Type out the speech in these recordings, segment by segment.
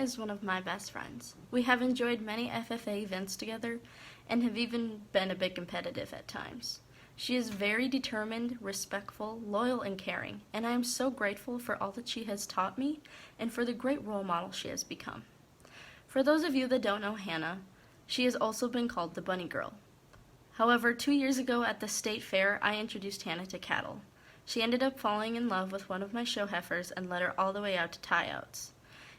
is one of my best friends. We have enjoyed many FFA events together and have even been a bit competitive at times. She is very determined, respectful, loyal, and caring, and I am so grateful for all that she has taught me and for the great role model she has become. For those of you that don't know Hannah, she has also been called the Bunny Girl. However, 2 years ago at the state fair, I introduced Hannah to cattle. She ended up falling in love with one of my show heifers and led her all the way out to tie-outs.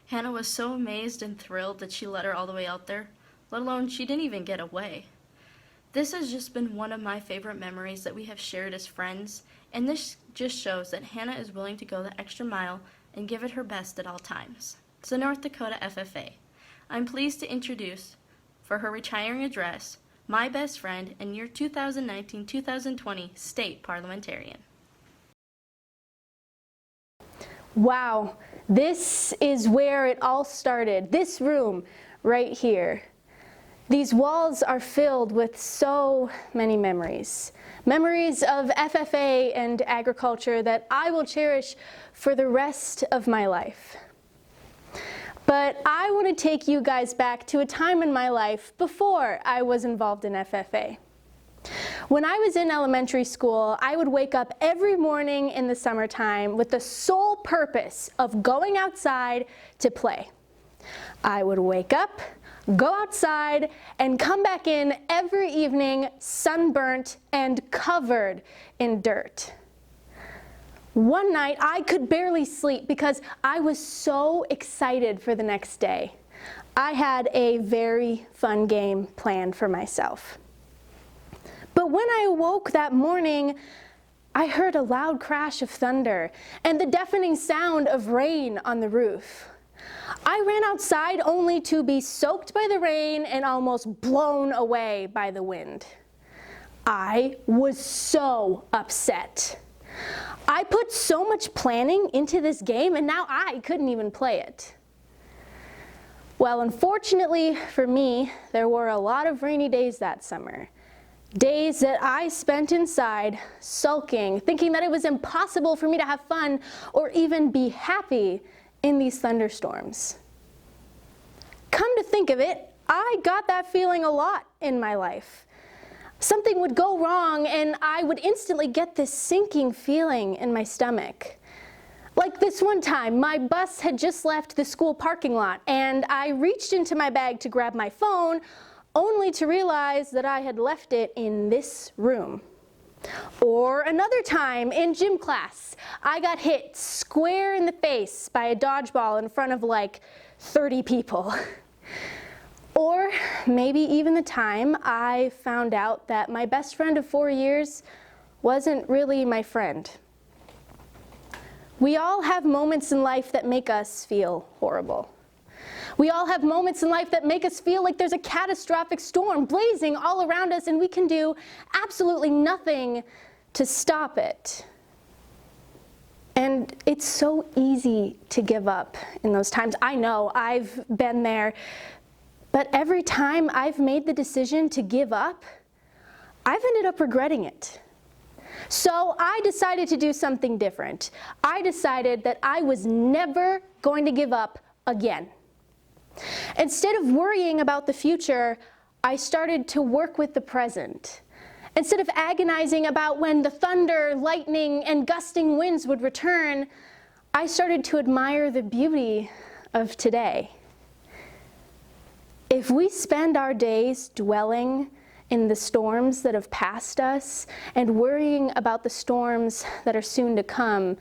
Hannah was so amazed and thrilled that she led her all the way out there, let alone she didn't even get away. This has just been one of my favorite memories that we have shared as friends, and this just shows that Hannah is willing to go the extra mile and give it her best at all times. So North Dakota FFA, I'm pleased to introduce, for her retiring address, my best friend and your 2019-2020 state parliamentarian. Wow, this is where it all started, this room right here. These walls are filled with so many memories. Memories of FFA and agriculture that I will cherish for the rest of my life. But I want to take you guys back to a time in my life before I was involved in FFA. When I was in elementary school, I would wake up every morning in the summertime with the sole purpose of going outside to play. I would wake up, go outside, and come back in every evening sunburnt and covered in dirt. One night, I could barely sleep because I was so excited for the next day. I had a very fun game planned for myself. But when I awoke that morning, I heard a loud crash of thunder and the deafening sound of rain on the roof. I ran outside only to be soaked by the rain and almost blown away by the wind. I was so upset. I put so much planning into this game and now I couldn't even play it. Well, unfortunately for me, there were a lot of rainy days that summer. Days that I spent inside, sulking, thinking that it was impossible for me to have fun or even be happy in these thunderstorms. Come to think of it, I got that feeling a lot in my life. Something would go wrong and I would instantly get this sinking feeling in my stomach. Like this one time, my bus had just left the school parking lot and I reached into my bag to grab my phone, only to realize that I had left it in this room. Or another time in gym class, I got hit square in the face by a dodgeball in front of like 30 people. Or maybe even the time I found out that my best friend of 4 years wasn't really my friend. We all have moments in life that make us feel horrible. We all have moments in life that make us feel like there's a catastrophic storm blazing all around us and we can do absolutely nothing to stop it. And it's so easy to give up in those times. I know, I've been there. But every time I've made the decision to give up, I've ended up regretting it. So I decided to do something different. I decided that I was never going to give up again. Instead of worrying about the future, I started to work with the present. Instead of agonizing about when the thunder, lightning, and gusting winds would return, I started to admire the beauty of today. If we spend our days dwelling in the storms that have passed us and worrying about the storms that are soon to come,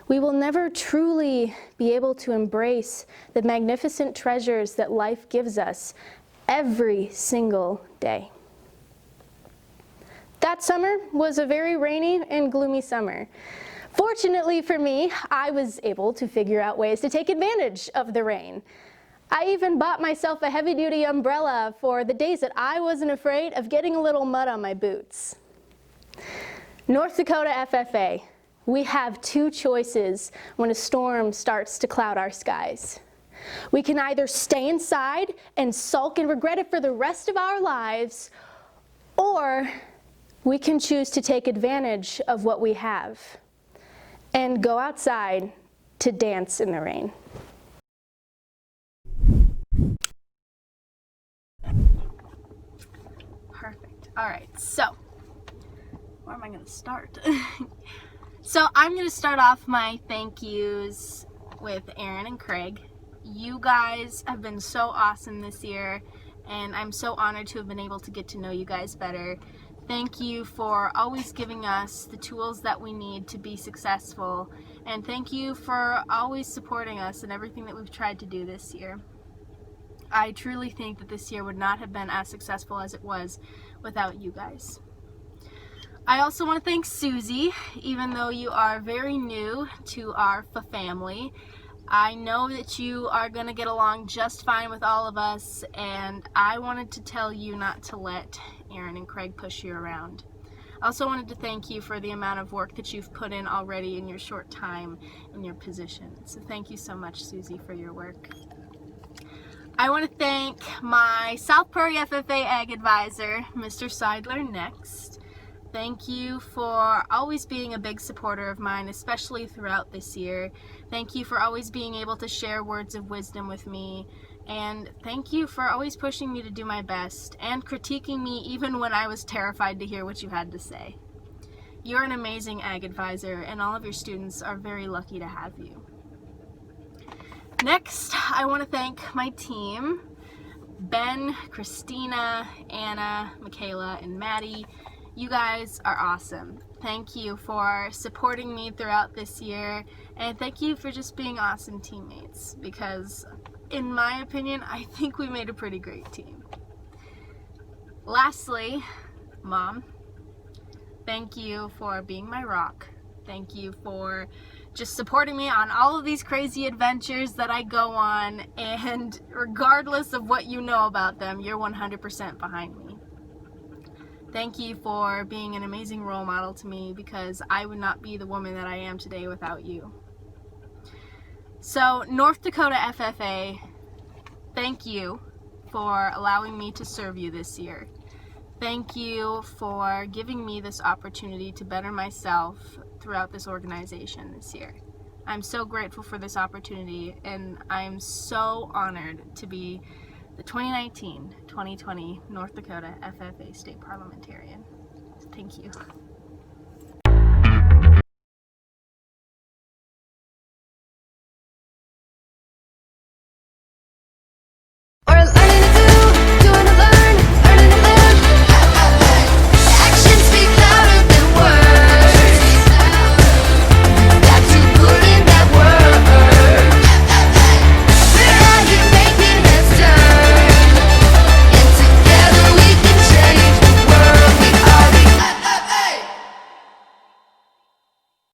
we will never truly be able to embrace the magnificent treasures that life gives us every single day. That summer was a very rainy and gloomy summer. Fortunately for me, I was able to figure out ways to take advantage of the rain. I even bought myself a heavy-duty umbrella for the days that I wasn't afraid of getting a little mud on my boots. North Dakota FFA, we have two choices when a storm starts to cloud our skies. We can either stay inside and sulk and regret it for the rest of our lives, or we can choose to take advantage of what we have and go outside to dance in the rain. Alright, so where am I going to start? So I'm going to start off my thank yous with Aaron and Craig. You guys have been so awesome this year, and I'm so honored to have been able to get to know you guys better. Thank you for always giving us the tools that we need to be successful, and thank you for always supporting us in everything that we've tried to do this year. I truly think that this year would not have been as successful as it was without you guys. I also want to thank Susie, even though you are very new to our family. I know that you are going to get along just fine with all of us, and I wanted to tell you not to let Aaron and Craig push you around. I also wanted to thank you for the amount of work that you've put in already in your short time in your position. So thank you so much, Susie, for your work. I want to thank my South Prairie FFA Ag Advisor, Mr. Seidler, next. Thank you for always being a big supporter of mine, especially throughout this year. Thank you for always being able to share words of wisdom with me. And thank you for always pushing me to do my best and critiquing me even when I was terrified to hear what you had to say. You're an amazing Ag Advisor, and all of your students are very lucky to have you. Next, I want to thank my team, Ben, Christina, Anna, Michaela, and Maddie. You guys are awesome. Thank you for supporting me throughout this year, and thank you for just being awesome teammates, because in my opinion, I think we made a pretty great team. Lastly, Mom, thank you for being my rock. Thank you for just supporting me on all of these crazy adventures that I go on, and regardless of what you know about them, you're 100% behind me. Thank you for being an amazing role model to me, because I would not be the woman that I am today without you. So, North Dakota FFA, thank you for allowing me to serve you this year. Thank you for giving me this opportunity to better myself throughout this organization this year. I'm so grateful for this opportunity, and I'm so honored to be the 2019-2020 North Dakota FFA State Parliamentarian. Thank you.